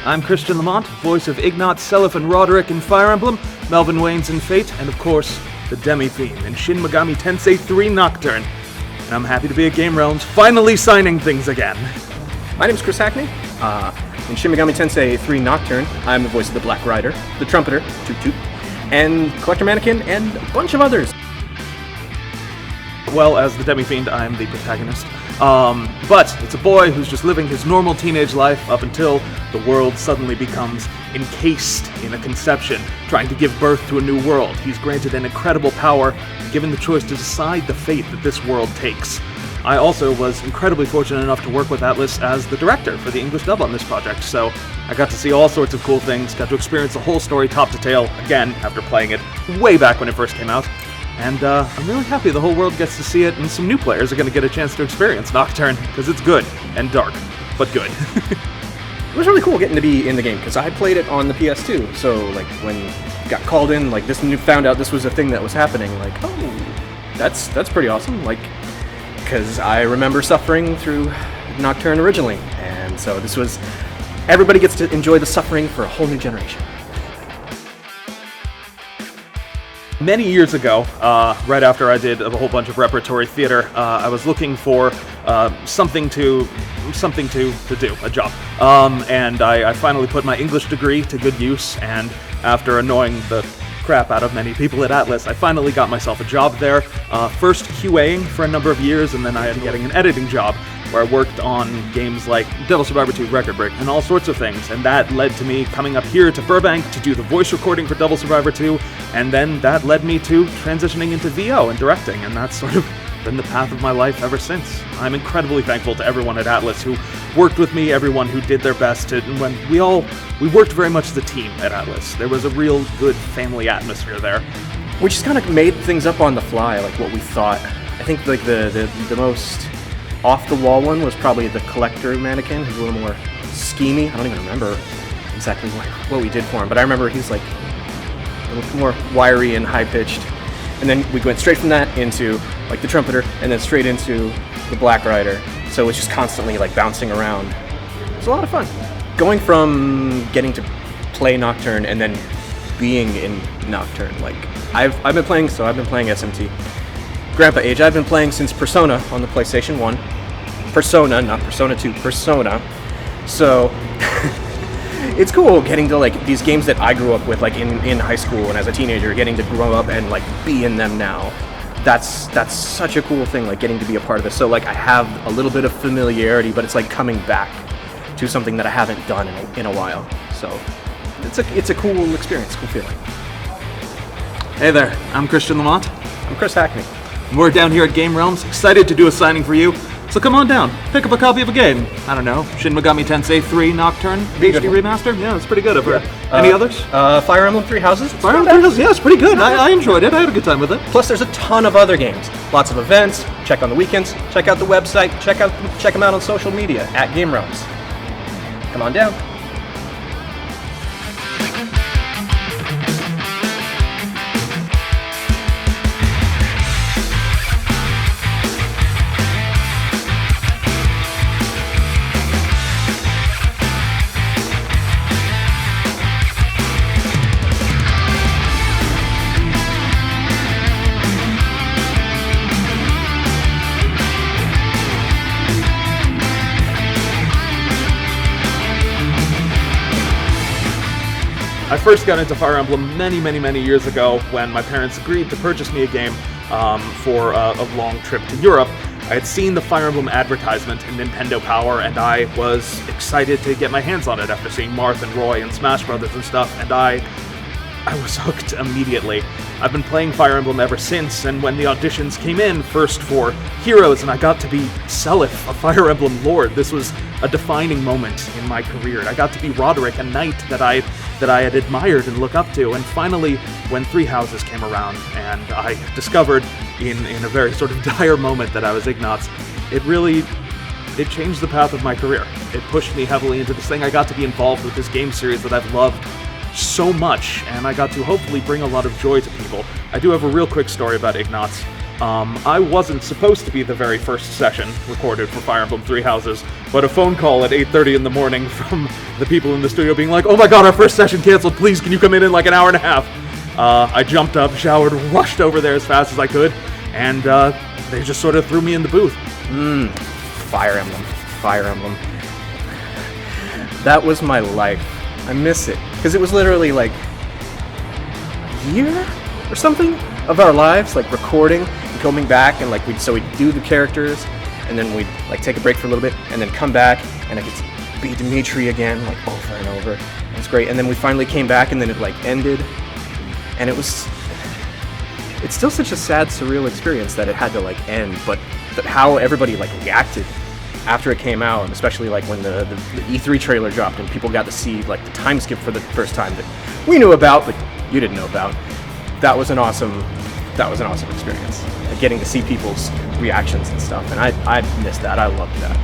I'm Christian Lamont, voice of Ignatz, Seliph, and Roderick in Fire Emblem, Melvin Waynes in Fate, and of course, the Demi-Fiend in Shin Megami Tensei 3 Nocturne. And I'm happy to be at Game Realms, finally signing things again. My name's Chris Hackney. In Shin Megami Tensei 3 Nocturne, I'm the voice of the Black Rider, the Trumpeter, Toot Toot, and Collector Mannequin, and a bunch of others. Well, as the Demi-Fiend, I'm the protagonist. But it's a boy who's just living his normal teenage life up until the world suddenly becomes encased in a conception, trying to give birth to a new world. He's granted an incredible power, given the choice to decide the fate that this world takes. I also was incredibly fortunate enough to work with Atlas as the director for the English dub on this project, so I got to see all sorts of cool things, got to experience the whole story top to tail, again, after playing it way back when it first came out. And I'm really happy the whole world gets to see it, and some new players are going to get a chance to experience Nocturne, because it's good, and dark, but good. It was really cool getting to be in the game, because I played it on the PS2, so, like, when got called in, like, found out this was a thing that was happening, like, oh, that's pretty awesome, like, because I remember suffering through Nocturne originally, and so this was, everybody gets to enjoy the suffering for a whole new generation. Many years ago, right after I did a whole bunch of repertory theater, I was looking for something to do, a job. And I finally put my English degree to good use, and after annoying the crap out of many people at Atlas, I finally got myself a job there, first QAing for a number of years, and then I ended up getting an editing job, where I worked on games like Devil Survivor 2 Record Break and all sorts of things, and that led to me coming up here to Burbank to do the voice recording for Devil Survivor 2, and then that led me to transitioning into VO and directing, and that's sort of been the path of my life ever since. I'm incredibly thankful to everyone at Atlas who worked with me, everyone who did their best to, when we worked very much as a team at Atlas. There was a real good family atmosphere there. We just kind of made things up on the fly, like what we thought. I think like the most off-the-wall one was probably the Collector Mannequin, who's a little more schemy. I don't even remember exactly what we did for him, but I remember he's like a little more wiry and high-pitched. And then we went straight from that into like the Trumpeter, and then straight into the Black Rider. So it was just constantly like bouncing around. It was a lot of fun. Going from getting to play Nocturne and then being in Nocturne, like I've been playing SMT. Grandpa age, I've been playing since Persona on the PlayStation 1. Persona, not Persona 2, Persona. So it's cool getting to like these games that I grew up with like in high school and as a teenager, getting to grow up and like be in them now. That's such a cool thing, like getting to be a part of this. So like I have a little bit of familiarity, but it's like coming back to something that I haven't done in a while. So it's a cool experience, cool feeling. Hey there, I'm Christian Lamont. I'm Chris Hackney. We're down here at Game Realms, excited to do a signing for you. So come on down, pick up a copy of a game. I don't know, Shin Megami Tensei 3 Nocturne, HD Remaster? Yeah, it's pretty good. I've heard. Any others? Fire Emblem Three Houses. Fire Emblem 3 Houses, yeah, it's pretty good. I enjoyed it. I had a good time with it. Plus, there's a ton of other games. Lots of events. Check on the weekends. Check out the website. Check them out on social media at Game Realms. Come on down. I first got into Fire Emblem many years ago when my parents agreed to purchase me a game for a long trip to Europe. I had seen the Fire Emblem advertisement in Nintendo Power, and I was excited to get my hands on it after seeing Marth and Roy and Smash Brothers and stuff, and I was hooked immediately. I've been playing Fire Emblem ever since, and when the auditions came in, first for Heroes, and I got to be Seliph, a Fire Emblem Lord, this was a defining moment in my career. I got to be Roderick, a knight that I had admired and looked up to, and finally, when Three Houses came around, and I discovered in a very sort of dire moment that I was Ignatz, it changed the path of my career. It pushed me heavily into this thing. I got to be involved with this game series that I've loved so much, and I got to hopefully bring a lot of joy to people. I do have a real quick story about Ignatz. I wasn't supposed to be the very first session recorded for Fire Emblem Three Houses, but a phone call at 8:30 in the morning from the people in the studio being like, "Oh my god, our first session canceled, please can you come in like an hour and a half?" I jumped up, showered, rushed over there as fast as I could, and they just sort of threw me in the booth. Fire Emblem. That was my life. I miss it. Because it was literally like a year or something of our lives, like recording and coming back, and like we'd do the characters, and then we'd like take a break for a little bit, and then come back, and I could be Dimitri again, like over and over. It was great. And then we finally came back, and then it like ended, and it's still such a sad, surreal experience that it had to like end, but how everybody like reacted after it came out, and especially like when the E3 trailer dropped and people got to see like the time skip for the first time that we knew about, but you didn't know about. That was an awesome experience, like getting to see people's reactions and stuff, and I missed that. I loved that.